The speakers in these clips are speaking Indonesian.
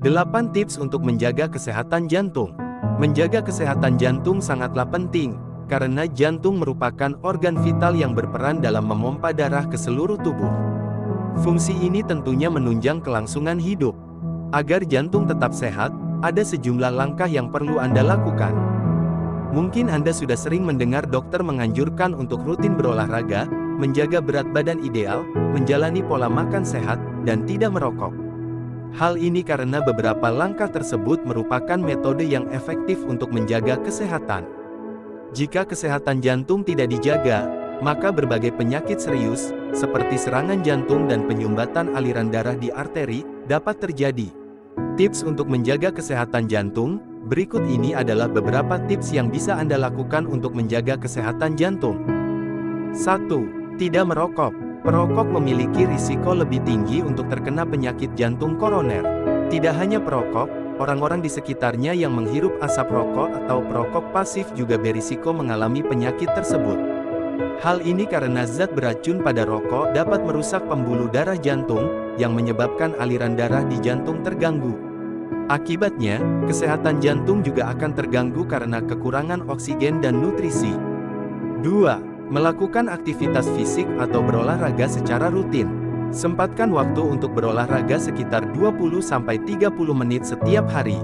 8 tips untuk menjaga kesehatan jantung. Menjaga kesehatan jantung sangatlah penting, karena jantung merupakan organ vital yang berperan dalam memompa darah ke seluruh tubuh. Fungsi ini tentunya menunjang kelangsungan hidup. Agar jantung tetap sehat, ada sejumlah langkah yang perlu Anda lakukan. Mungkin Anda sudah sering mendengar dokter menganjurkan untuk rutin berolahraga, menjaga berat badan ideal, menjalani pola makan sehat, dan tidak merokok. Hal ini karena beberapa langkah tersebut merupakan metode yang efektif untuk menjaga kesehatan. Jika kesehatan jantung tidak dijaga, maka berbagai penyakit serius, seperti serangan jantung dan penyumbatan aliran darah di arteri, dapat terjadi. Tips untuk menjaga kesehatan jantung, berikut ini adalah beberapa tips yang bisa Anda lakukan untuk menjaga kesehatan jantung. 1. Tidak merokok. Perokok memiliki risiko lebih tinggi untuk terkena penyakit jantung koroner. Tidak hanya perokok, orang-orang di sekitarnya yang menghirup asap rokok atau perokok pasif juga berisiko mengalami penyakit tersebut. Hal ini karena zat beracun pada rokok dapat merusak pembuluh darah jantung, yang menyebabkan aliran darah di jantung terganggu. Akibatnya, kesehatan jantung juga akan terganggu karena kekurangan oksigen dan nutrisi. 2. Melakukan aktivitas fisik atau berolahraga secara rutin. Sempatkan waktu untuk berolahraga sekitar 20-30 menit setiap hari.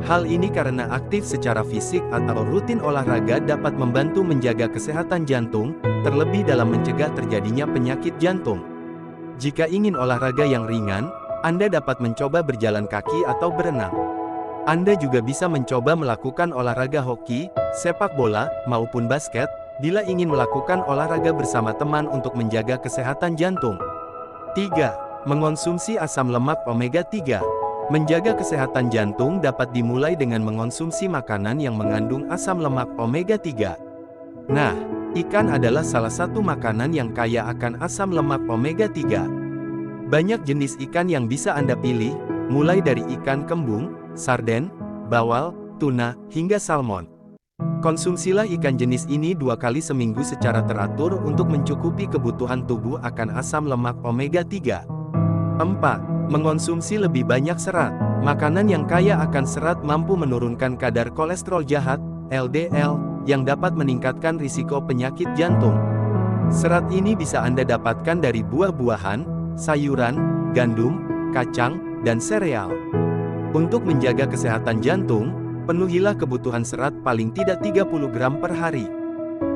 Hal ini karena aktif secara fisik atau rutin olahraga dapat membantu menjaga kesehatan jantung, terlebih dalam mencegah terjadinya penyakit jantung. Jika ingin olahraga yang ringan, Anda dapat mencoba berjalan kaki atau berenang. Anda juga bisa mencoba melakukan olahraga hoki, sepak bola, maupun basket, bila ingin melakukan olahraga bersama teman untuk menjaga kesehatan jantung. 3. Mengonsumsi asam lemak omega 3. Menjaga kesehatan jantung dapat dimulai dengan mengonsumsi makanan yang mengandung asam lemak omega 3. Nah, ikan adalah salah satu makanan yang kaya akan asam lemak omega 3. Banyak jenis ikan yang bisa Anda pilih, mulai dari ikan kembung, sarden, bawal, tuna, hingga salmon. Konsumsilah ikan jenis ini 2 kali seminggu secara teratur untuk mencukupi kebutuhan tubuh akan asam lemak omega 3. 4. Mengonsumsi lebih banyak serat. Makanan yang kaya akan serat mampu menurunkan kadar kolesterol jahat, LDL, yang dapat meningkatkan risiko penyakit jantung. Serat ini bisa Anda dapatkan dari buah-buahan, sayuran, gandum, kacang, dan sereal. Untuk menjaga kesehatan jantung, penuhilah kebutuhan serat paling tidak 30 gram per hari.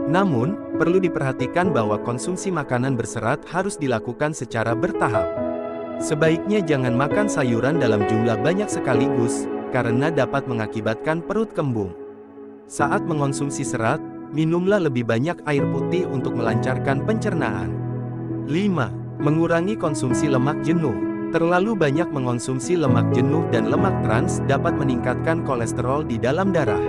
Namun, perlu diperhatikan bahwa konsumsi makanan berserat harus dilakukan secara bertahap. Sebaiknya jangan makan sayuran dalam jumlah banyak sekaligus, karena dapat mengakibatkan perut kembung. Saat mengonsumsi serat, minumlah lebih banyak air putih untuk melancarkan pencernaan. 5. Mengurangi konsumsi lemak jenuh. Terlalu banyak mengonsumsi lemak jenuh dan lemak trans dapat meningkatkan kolesterol di dalam darah.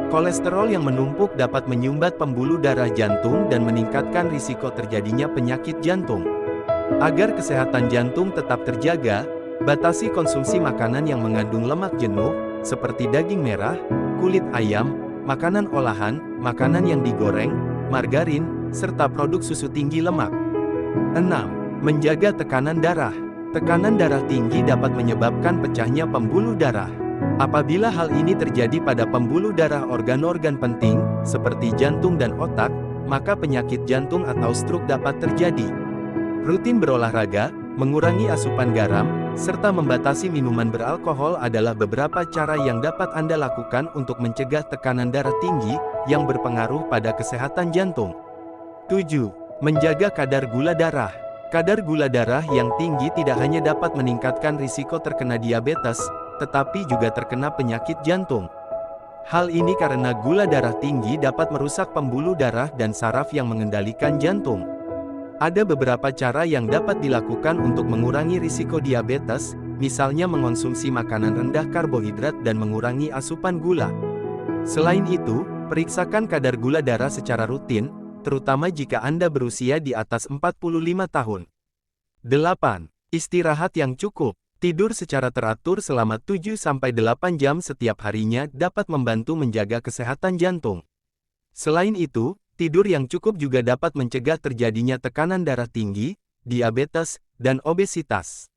Kolesterol yang menumpuk dapat menyumbat pembuluh darah jantung dan meningkatkan risiko terjadinya penyakit jantung. Agar kesehatan jantung tetap terjaga, batasi konsumsi makanan yang mengandung lemak jenuh, seperti daging merah, kulit ayam, makanan olahan, makanan yang digoreng, margarin, serta produk susu tinggi lemak. 6. Menjaga tekanan darah. Tekanan darah tinggi dapat menyebabkan pecahnya pembuluh darah. Apabila hal ini terjadi pada pembuluh darah organ-organ penting, seperti jantung dan otak, maka penyakit jantung atau stroke dapat terjadi. Rutin berolahraga, mengurangi asupan garam, serta membatasi minuman beralkohol adalah beberapa cara yang dapat Anda lakukan untuk mencegah tekanan darah tinggi, yang berpengaruh pada kesehatan jantung. 7. Menjaga kadar gula darah. Kadar gula darah yang tinggi tidak hanya dapat meningkatkan risiko terkena diabetes, tetapi juga terkena penyakit jantung. Hal ini karena gula darah tinggi dapat merusak pembuluh darah dan saraf yang mengendalikan jantung. Ada beberapa cara yang dapat dilakukan untuk mengurangi risiko diabetes, misalnya mengonsumsi makanan rendah karbohidrat dan mengurangi asupan gula. Selain itu, periksakan kadar gula darah secara rutin, terutama jika Anda berusia di atas 45 tahun. 8. Istirahat yang cukup. Tidur secara teratur selama 7-8 jam setiap harinya dapat membantu menjaga kesehatan jantung. Selain itu, tidur yang cukup juga dapat mencegah terjadinya tekanan darah tinggi, diabetes, dan obesitas.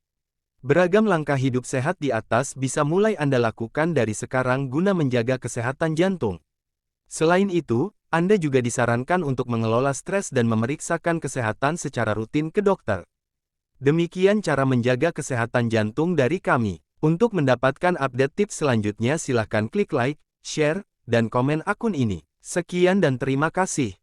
Beragam langkah hidup sehat di atas bisa mulai Anda lakukan dari sekarang guna menjaga kesehatan jantung. Selain itu, Anda juga disarankan untuk mengelola stres dan memeriksakan kesehatan secara rutin ke dokter. Demikian cara menjaga kesehatan jantung dari kami. Untuk mendapatkan update tips selanjutnya silakan klik like, share, dan komen akun ini. Sekian dan terima kasih.